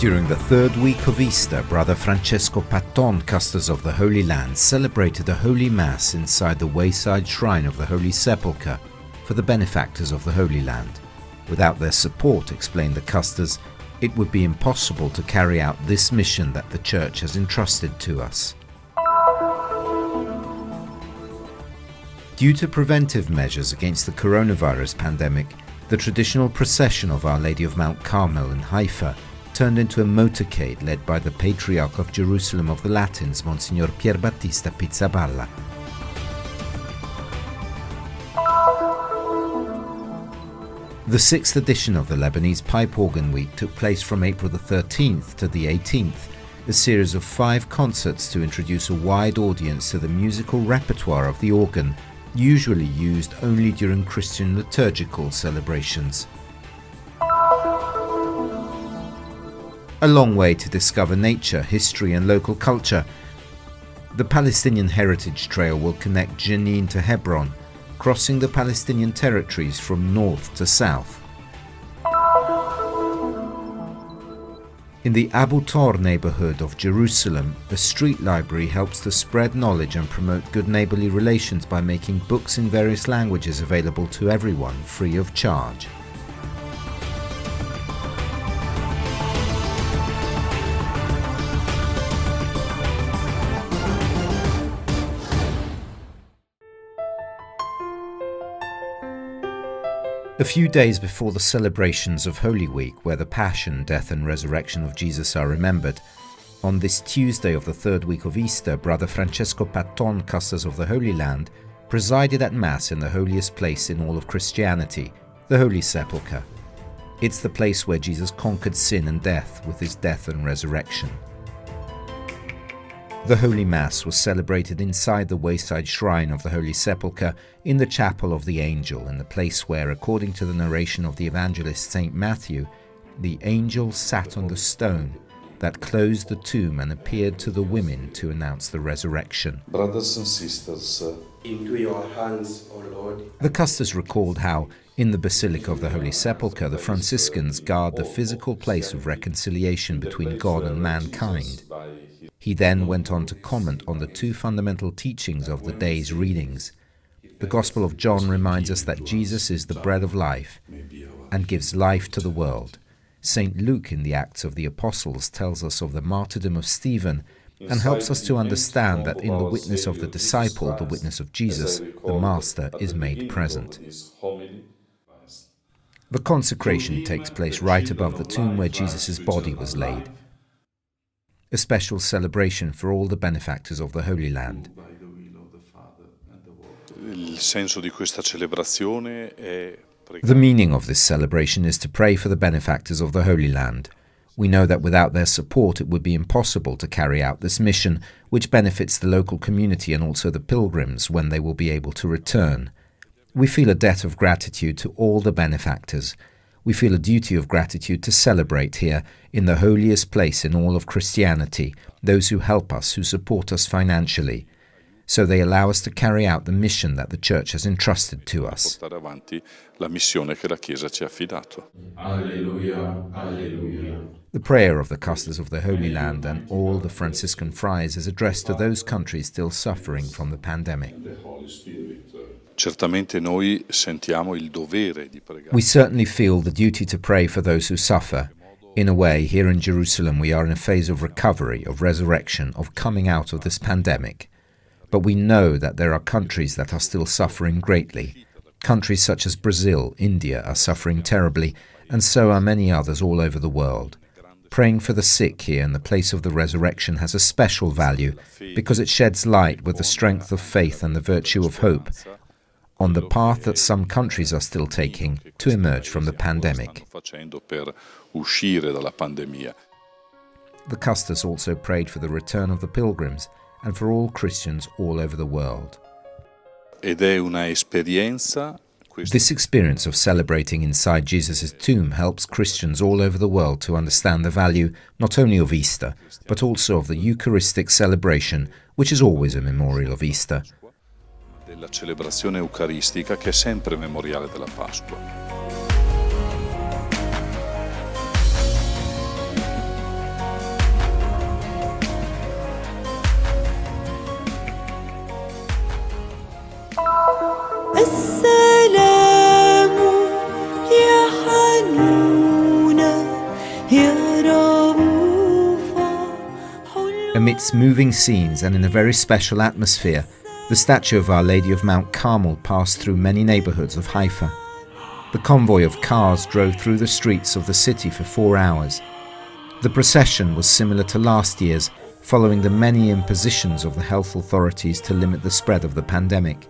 During the third week of Easter, Brother Francesco Patton, Custos of the Holy Land, celebrated a Holy Mass inside the Wayside Shrine of the Holy Sepulchre for the benefactors of the Holy Land. Without their support, explained the Custos, it would be impossible to carry out this mission that the Church has entrusted to us. Due to preventive measures against the coronavirus pandemic, the traditional procession of Our Lady of Mount Carmel in Haifa turned into a motorcade led by the Patriarch of Jerusalem of the Latins, Mgr Pierbattista Pizzaballa. The 6th edition of the Lebanese Pipe Organ Week took place from April the 13th to the 18th, a series of 5 concerts to introduce a wide audience to the musical repertoire of the organ, usually used only during Christian liturgical celebrations. A long way to discover nature, history and local culture. The Palestinian Heritage Trail will connect Jenin to Hebron, crossing the Palestinian territories from north to south. In the Abu Tor neighborhood of Jerusalem, a street library helps to spread knowledge and promote good neighborly relations by making books in various languages available to everyone free of charge. A few days before the celebrations of Holy Week, where the Passion, Death and Resurrection of Jesus are remembered, on this Tuesday of the third week of Easter, Brother Francesco Patton, Custos of the Holy Land, presided at Mass in the holiest place in all of Christianity, the Holy Sepulchre. It's the place where Jesus conquered sin and death with his death and resurrection. The Holy Mass was celebrated inside the Wayside Shrine of the Holy Sepulchre in the Chapel of the Angel, in the place where, according to the narration of the evangelist St. Matthew, the angel sat on the stone that closed the tomb and appeared to the women to announce the resurrection. Brothers and sisters, into your hands, O Lord. The Custos recalled how, in the Basilica of the Holy Sepulchre, the Franciscans guard the physical place of reconciliation between God and mankind. He then went on to comment on the 2 fundamental teachings of the day's readings. The Gospel of John reminds us that Jesus is the bread of life and gives life to the world. St. Luke in the Acts of the Apostles tells us of the martyrdom of Stephen and helps us to understand that in the witness of the disciple, the witness of Jesus, the Master is made present. The consecration takes place right above the tomb where Jesus' body was laid. A special celebration for all the benefactors of the Holy Land. The meaning of this celebration is to pray for the benefactors of the Holy Land. We know that without their support it would be impossible to carry out this mission, which benefits the local community and also the pilgrims when they will be able to return. We feel a debt of gratitude to all the benefactors. We feel a duty of gratitude to celebrate here, in the holiest place in all of Christianity, those who help us, who support us financially. So they allow us to carry out the mission that the Church has entrusted to us. Alleluia, alleluia. The prayer of the Custos of the Holy Land and all the Franciscan friars is addressed to those countries still suffering from the pandemic. We certainly feel the duty to pray for those who suffer. In a way, here in Jerusalem we are in a phase of recovery, of resurrection, of coming out of this pandemic. But we know that there are countries that are still suffering greatly. Countries such as Brazil, India are suffering terribly, and so are many others all over the world. Praying for the sick here in the place of the resurrection has a special value because it sheds light with the strength of faith and the virtue of hope on the path that some countries are still taking to emerge from the pandemic. The Custos also prayed for the return of the pilgrims and for all Christians all over the world. This experience of celebrating inside Jesus' tomb helps Christians all over the world to understand the value not only of Easter, but also of the Eucharistic celebration, which is always a memorial of Easter. Della celebrazione eucaristica che è sempre memoriale della Pasqua. Amidst moving scenes and in a very special atmosphere, the statue of Our Lady of Mount Carmel passed through many neighborhoods of Haifa. The convoy of cars drove through the streets of the city for 4 hours. The procession was similar to last year's, following the many impositions of the health authorities to limit the spread of the pandemic.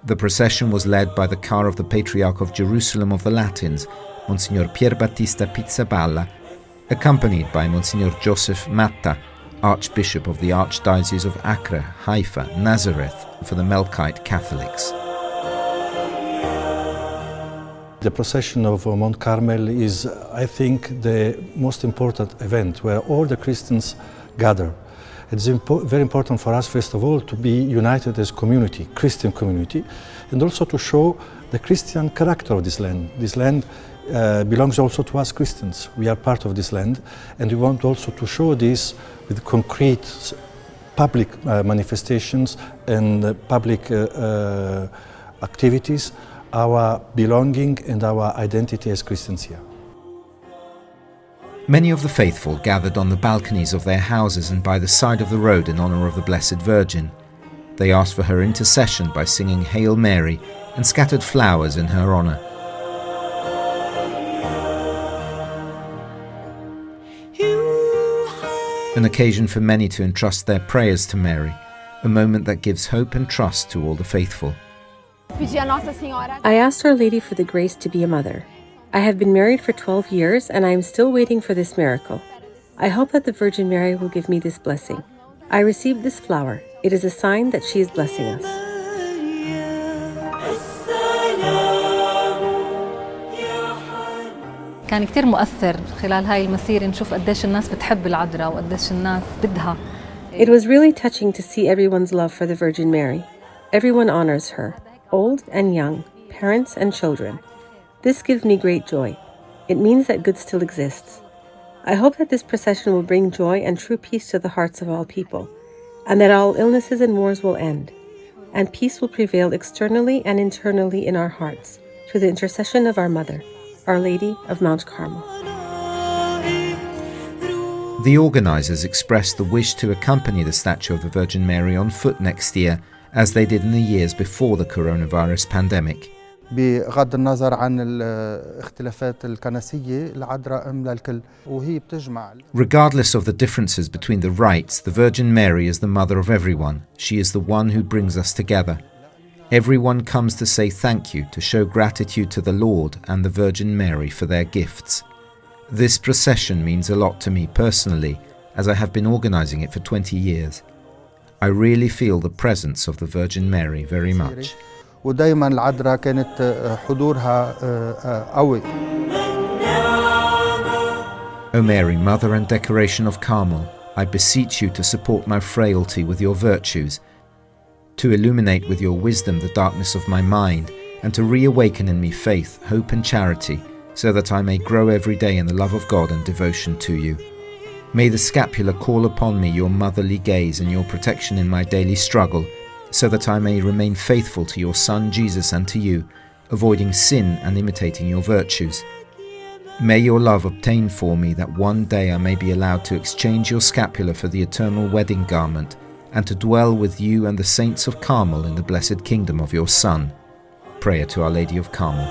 The procession was led by the car of the Patriarch of Jerusalem of the Latins, Mgr Pierbattista Pizzaballa, accompanied by Mgr Joseph Matta, Archbishop of the Archdiocese of Acre, Haifa, Nazareth for the Melkite Catholics. The procession of Mount Carmel is, I think, the most important event where all the Christians gather. It's very important for us, first of all, to be united as community, Christian community, and also to show the Christian character of this land. This land belongs also to us Christians. We are part of this land, and we want also to show this with concrete public manifestations and public activities, our belonging and our identity as Christians here. Many of the faithful gathered on the balconies of their houses and by the side of the road in honor of the Blessed Virgin. They asked for her intercession by singing Hail Mary and scattered flowers in her honor. An occasion for many to entrust their prayers to Mary, a moment that gives hope and trust to all the faithful. I asked Our Lady for the grace to be a mother. I have been married for 12 years and I am still waiting for this miracle. I hope that the Virgin Mary will give me this blessing. I received this flower. It is a sign that she is blessing us. كان كتير مؤثر خلال هاي المسيرة نشوف قديش الناس بتحب العذراء وقديش الناس بدها. It was really touching to see everyone's love for the Virgin Mary. Everyone honors her, old and young, parents and children. This gives me great joy. It means that good still exists. I hope that this procession will bring joy and true peace to the hearts of all people, and that all illnesses and wars will end, and peace will prevail externally and internally in our hearts, through the intercession of our Mother, Our Lady of Mount Carmel. The organizers expressed the wish to accompany the statue of the Virgin Mary on foot next year, as they did in the years before the coronavirus pandemic. بغض النظر عن الاختلافات الكنسية العذراء أم للكل وهي بتجمع. Regardless of the differences between the rites, the Virgin Mary is the mother of everyone. She is the one who brings us together. Everyone comes to say thank you, to show gratitude to the Lord and the Virgin Mary for their gifts. This procession means a lot to me personally, as I have been organizing it for 20 years. I really feel the presence of the Virgin Mary very much. ودايما العذراء كانت حضورها قوي. O Mary, Mother and Decoration of Carmel, I beseech you to support my frailty with your virtues, to illuminate with your wisdom the darkness of my mind, and to reawaken in me faith, hope and charity, so that I may grow every day in the love of God and devotion to you. May the scapula call upon me your motherly gaze and your protection in my daily struggle, so that I may remain faithful to your Son Jesus and to you, avoiding sin and imitating your virtues. May your love obtain for me that one day I may be allowed to exchange your scapula for the eternal wedding garment, and to dwell with you and the saints of Carmel in the blessed kingdom of your Son. Prayer to Our Lady of Carmel.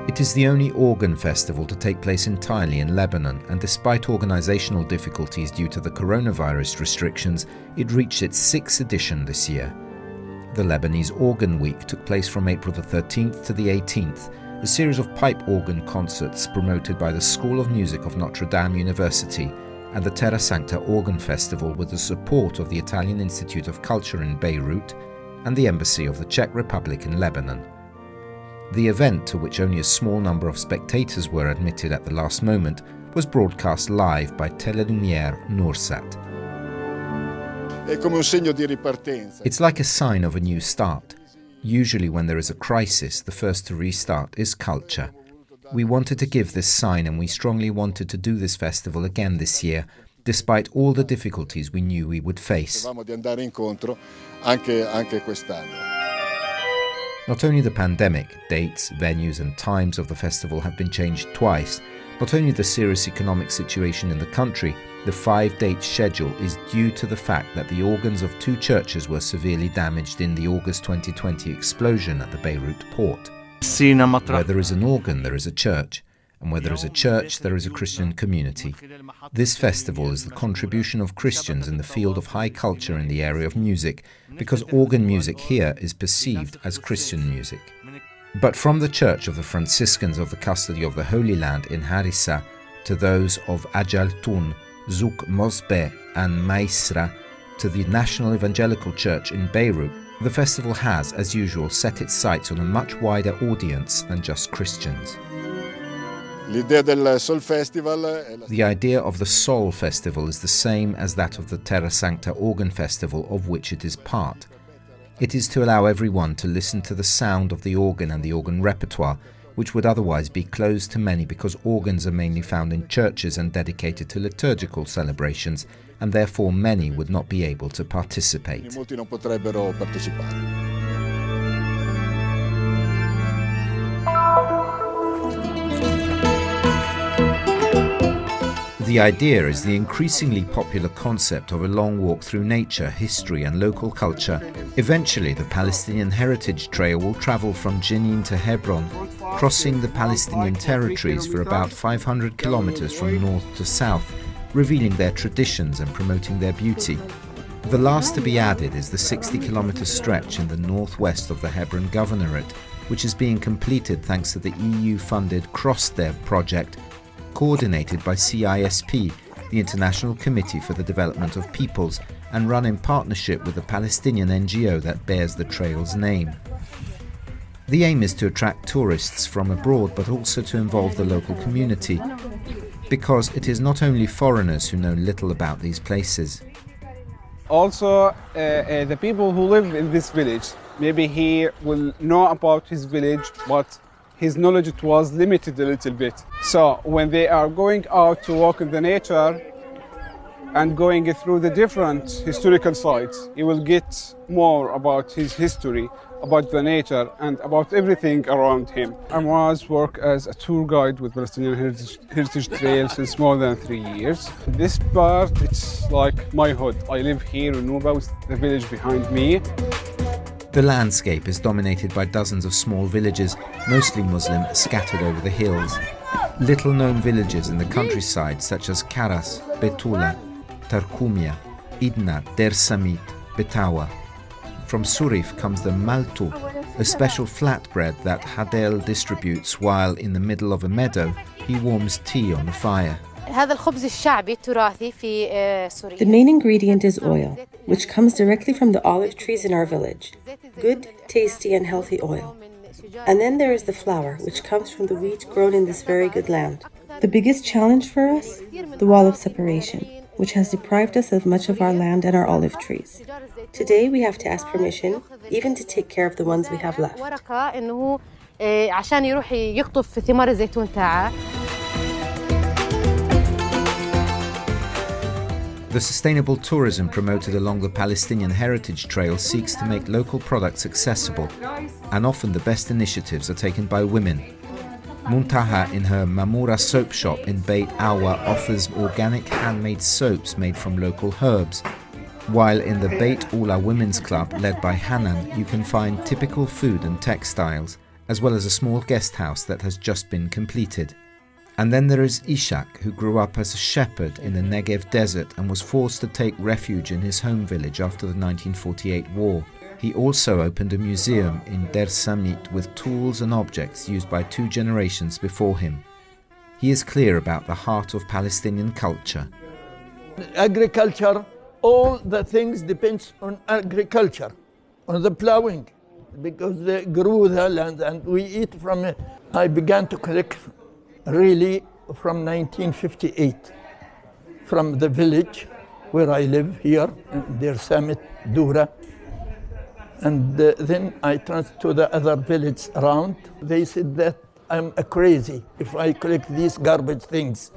It is the only organ festival to take place entirely in Lebanon, and despite organizational difficulties due to the coronavirus restrictions, it reached its 6th edition this year. The Lebanese Organ Week took place from April the 13th to the 18th, a series of pipe organ concerts promoted by the School of Music of Notre Dame University and the Terra Organ Festival with the support of the Italian Institute of Culture in Beirut and the Embassy of the Czech Republic in Lebanon. The event, to which only a small number of spectators were admitted at the last moment, was broadcast live by Telelumiere Noorsat. It's like a sign of a new start. Usually when there is a crisis, the first to restart is culture. We wanted to give this sign, and we strongly wanted to do this festival again this year, despite all the difficulties we knew we would face. Not only the pandemic, dates, venues and times of the festival have been changed twice, not only the serious economic situation in the country, the 5-date schedule is due to the fact that the organs of 2 churches were severely damaged in the August 2020 explosion at the Beirut port. Where there is an organ, there is a church, and where there is a church, there is a Christian community. This festival is the contribution of Christians in the field of high culture in the area of music, because organ music here is perceived as Christian music. But from the Church of the Franciscans of the Custody of the Holy Land in Harissa to those of Ajaltun, Zouk Mosbe and Maisra to the National Evangelical Church in Beirut, the festival has, as usual, set its sights on a much wider audience than just Christians. The idea of the Soul Festival is the same as that of the Terra Sancta Organ Festival, of which it is part. It is to allow everyone to listen to the sound of the organ and the organ repertoire, which would otherwise be closed to many because organs are mainly found in churches and dedicated to liturgical celebrations, and therefore many would not be able to participate. The idea is the increasingly popular concept of a long walk through nature, history and local culture. Eventually, the Palestinian Heritage Trail will travel from Jenin to Hebron, crossing the Palestinian territories for about 500 kilometers from north to south, revealing their traditions and promoting their beauty. The last to be added is the 60-kilometer stretch in the northwest of the Hebron Governorate, which is being completed thanks to the EU-funded CrossDev project, coordinated by CISP, the International Committee for the Development of Peoples, and run in partnership with the Palestinian NGO that bears the trail's name. The aim is to attract tourists from abroad, but also to involve the local community, because it is not only foreigners who know little about these places. Also, the people who live in this village, maybe he will know about his village, but his knowledge was limited a little bit. So when they are going out to walk in the nature and going through the different historical sites, he will get more about his history, about the nature and about everything around him. I was work as a tour guide with Palestinian Heritage Trail since more than 3 years. This part, it's like my hood. I live here in Nuba with the village behind me. The landscape is dominated by dozens of small villages, mostly Muslim, scattered over the hills. Little-known villages in the countryside such as Karas, Betula, Tarkumia, Idna, Der Samit, Betawa. From Surif comes the Maltu, a special flatbread that Hadel distributes while, in the middle of a meadow, he warms tea on the fire. The main ingredient is oil, which comes directly from the olive trees in our village. Good, tasty and healthy oil. And then there is the flour, which comes from the wheat grown in this very good land. The biggest challenge for us? The wall of separation, which has deprived us of much of our land and our olive trees. Today we have to ask permission, even to take care of the ones we have left. The sustainable tourism promoted along the Palestinian Heritage Trail seeks to make local products accessible, and often the best initiatives are taken by women. Muntaha in her Mamoura soap shop in Beit Awa offers organic handmade soaps made from local herbs, while in the Beit Ula Women's Club led by Hanan you can find typical food and textiles, as well as a small guest house that has just been completed. And then there is Ishak, who grew up as a shepherd in the Negev desert and was forced to take refuge in his home village after the 1948 war. He also opened a museum in Der Samit with tools and objects used by 2 generations before him. He is clear about the heart of Palestinian culture. Agriculture, all the things depends on agriculture, on the plowing, because they grew the land and we eat from it. I began to collect really from 1958, from the village where I live here, in Der Samit, Dura. And then I transferred to the other villages around. They said that I'm crazy if I collect these garbage things.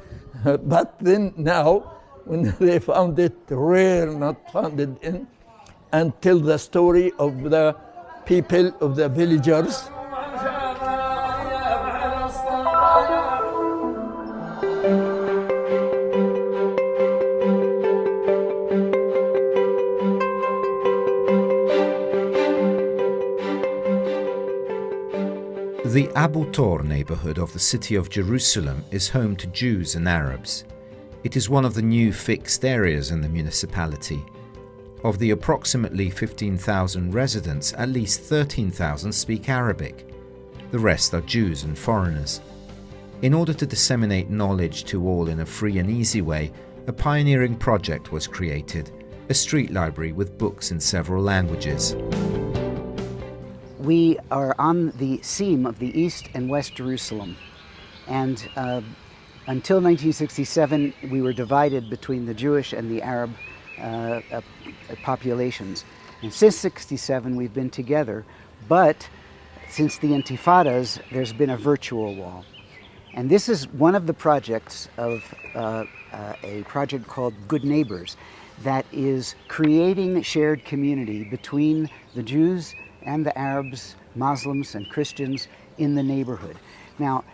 But then now when they found it rare, not founded in, and tell the story of the people, of the villagers. The Abu Tor neighborhood of the city of Jerusalem is home to Jews and Arabs. It is one of the new fixed areas in the municipality. Of the approximately 15,000 residents, at least 13,000 speak Arabic. The rest are Jews and foreigners. In order to disseminate knowledge to all in a free and easy way, a pioneering project was created, a street library with books in several languages. We are on the seam of the East and West Jerusalem, and until 1967 we were divided between the Jewish and the Arab populations. And since 67 we've been together, but since the Intifadas there's been a virtual wall. And this is one of the projects of a project called Good Neighbors that is creating shared community between the Jews and the Arabs, Muslims and Christians in the neighborhood. Now,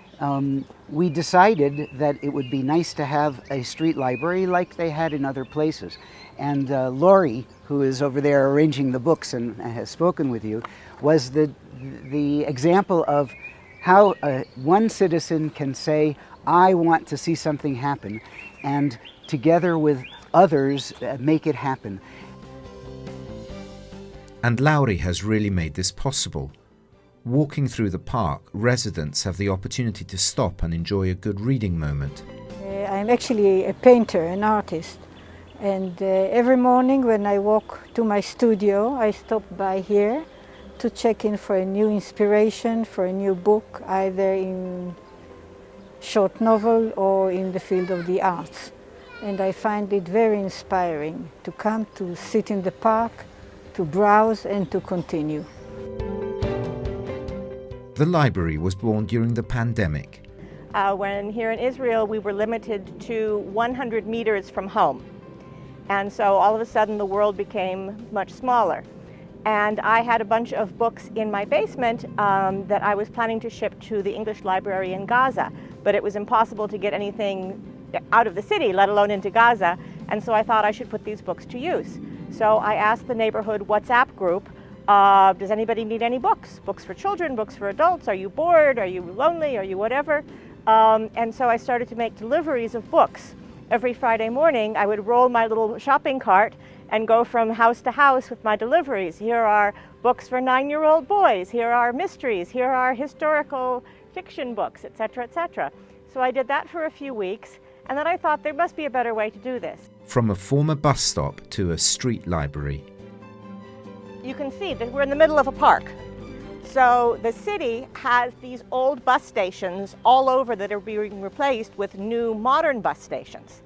we decided that it would be nice to have a street library like they had in other places. And Laurie, who is over there arranging the books and has spoken with you, was the example of how one citizen can say, I want to see something happen, and together with others make it happen. And Laurie has really made this possible. Walking through the park, residents have the opportunity to stop and enjoy a good reading moment. I'm actually a painter, an artist, and every morning when I walk to my studio, I stop by here to check in for a new inspiration, for a new book, either in short novel or in the field of the arts. And I find it very inspiring to come to sit in the park, to browse and to continue. The library was born during the pandemic. When here in Israel we were limited to 100 meters from home. And so all of a sudden the world became much smaller. And I had a bunch of books in my basement that I was planning to ship to the English library in Gaza, but it was impossible to get anything out of the city, let alone into Gaza. And so I thought I should put these books to use. So I asked the neighborhood WhatsApp group, does anybody need any books? Books for children, books for adults? Are you bored? Are you lonely? Are you whatever? And so I started to make deliveries of books. Every Friday morning, I would roll my little shopping cart and go from house to house with my deliveries. Here are books for 9-year-old boys. Here are mysteries. Here are historical fiction books, etc., etc. So I did that for a few weeks, and then I thought there must be a better way to do this. From a former bus stop to a street library. You can see that we're in the middle of a park. So the city has these old bus stations all over that are being replaced with new modern bus stations.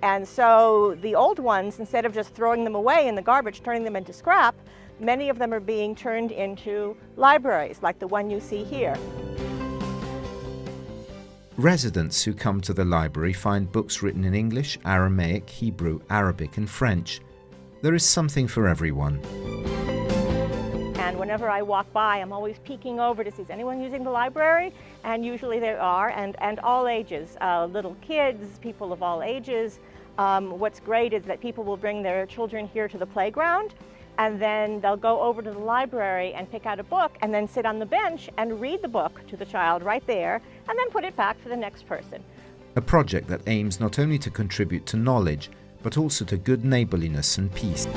And so the old ones, instead of just throwing them away in the garbage, turning them into scrap, many of them are being turned into libraries, like the one you see here. Residents who come to the library find books written in English, Aramaic, Hebrew, Arabic and French. There is something for everyone. And whenever I walk by, I'm always peeking over to see, is anyone using the library? And usually there are, and all ages, little kids, people of all ages. What's great is that people will bring their children here to the playground, and then they'll go over to the library and pick out a book and then sit on the bench and read the book to the child right there, and then put it back for the next person. A project that aims not only to contribute to knowledge, but also to good neighborliness and peace.